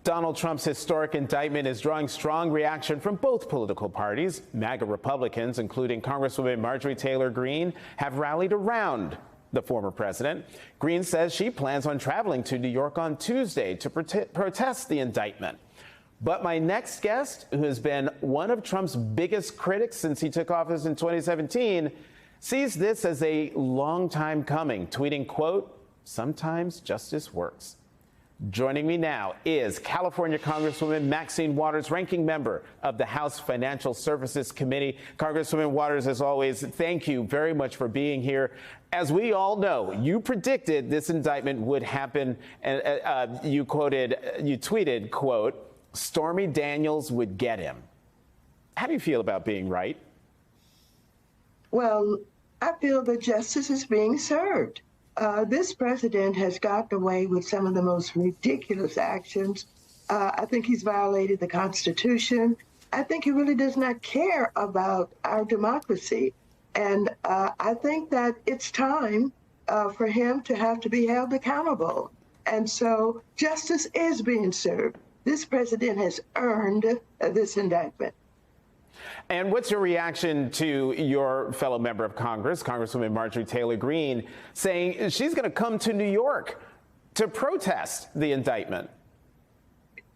Donald Trump's historic indictment is drawing strong reaction from both political parties. MAGA Republicans, including Congresswoman Marjorie Taylor Greene, have rallied around the former president. Greene says she plans on traveling to New York on Tuesday to protest the indictment. But my next guest, who has been one of Trump's biggest critics since he took office in 2017, sees this as a long time coming, tweeting, quote, "Sometimes justice works." Joining me now is California Congresswoman Maxine Waters, ranking member of the House Financial Services Committee. Congresswoman Waters, as always, thank you very much for being here. As we all know, you predicted this indictment would happen, and you tweeted, quote, "Stormy Daniels would get him." How do you feel about being right? Well, I feel that justice is being served. This president has gotten away with some of the most ridiculous actions. I think he's violated the Constitution. I think he really does not care about our democracy. And I think that it's time for him to have to be held accountable. And so justice is being served. This president has earned this indictment. And what's your reaction to your fellow member of Congress, Congresswoman Marjorie Taylor Greene, saying she's going to come to New York to protest the indictment?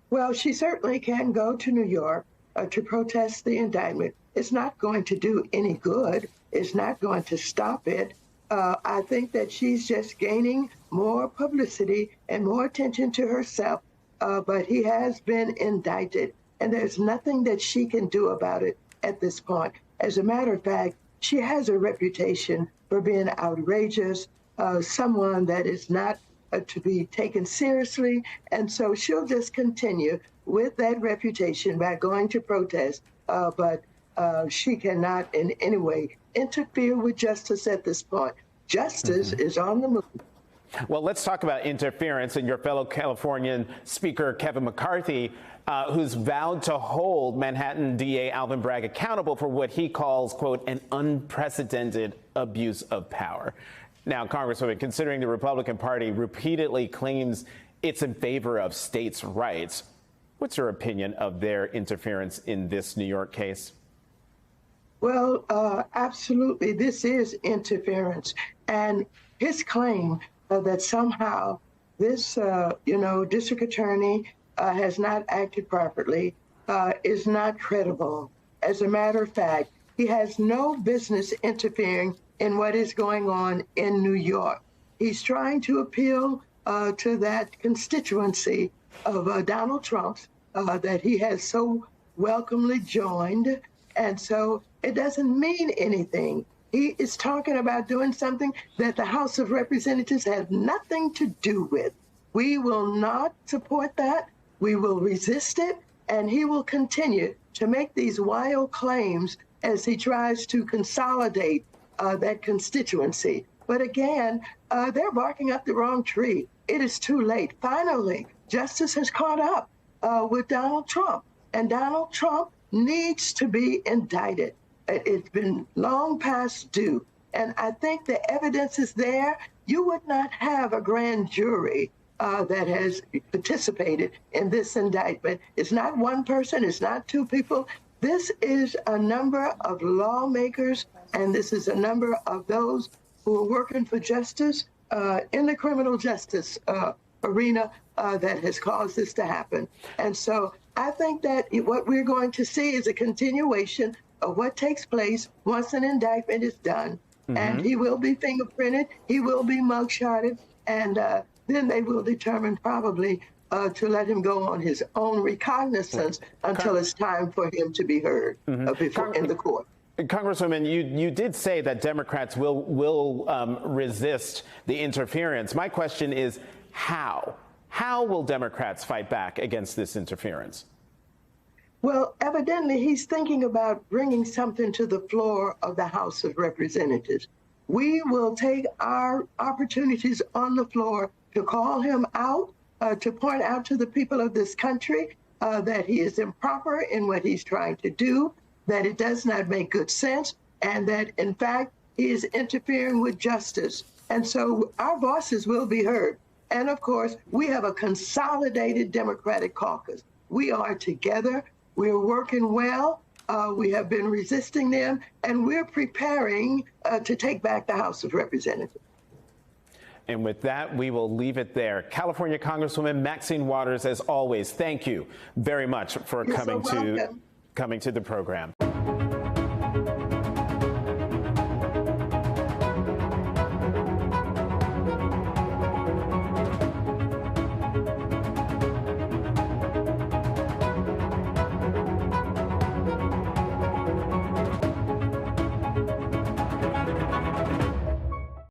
Well, she certainly can go to New York to protest the indictment. It's not going to do any good. It's not going to stop it. I think that she's just gaining more publicity and more attention to herself. But he has been indicted, and there's nothing that she can do about it at this point. As a matter of fact, she has a reputation for being outrageous, someone that is not to be taken seriously. And so she'll just continue with that reputation by going to protest. But she cannot in any way interfere with justice at this point. Justice is on the move. Well, let's talk about interference and your fellow Californian Speaker Kevin McCarthy, who's vowed to hold Manhattan DA Alvin Bragg accountable for what he calls, quote, an unprecedented abuse of power. Now, Congresswoman, considering the Republican Party repeatedly claims it's in favor of states' rights, what's your opinion of their interference in this New York case? Well, absolutely, this is interference. And his claim that somehow this, district attorney has not acted properly is not credible. As a matter of fact, he has no business interfering in what is going on in New York. He's trying to appeal to that constituency of Donald Trump's that he has so welcomely joined. And so it doesn't mean anything. He is talking about doing something that the House of Representatives has nothing to do with. We will not support that. We will resist it. And he will continue to make these wild claims as he tries to consolidate that constituency. But again, they're barking up the wrong tree. It is too late. Finally, justice has caught up with Donald Trump. And Donald Trump needs to be indicted. It's been long past due. And I think the evidence is there. You would not have a grand jury that has participated in this indictment. It's not one person. It's not two people. This is a number of lawmakers, and this is a number of those who are working for justice in the criminal justice arena that has caused this to happen. And so I think that what we're going to see is a continuation of what takes place once an indictment is done. And he will be fingerprinted, he will be mugshotted, and then they will determine probably to let him go on his own recognizance until it's time for him to be heard before in the court. Congresswoman, you did say that Democrats will resist the interference. My question is how? How will Democrats fight back against this interference? Well, evidently, he's thinking about bringing something to the floor of the House of Representatives. We will take our opportunities on the floor to call him out, to point out to the people of this country that he is improper in what he's trying to do, that it does not make good sense, and that, in fact, he is interfering with justice. And so our voices will be heard. And of course, we have a consolidated Democratic caucus. We are together. We're working well. We have been resisting them, and we're preparing to take back the House of Representatives. And with that, we will leave it there. California Congresswoman Maxine Waters, as always, thank you very much for coming to the program.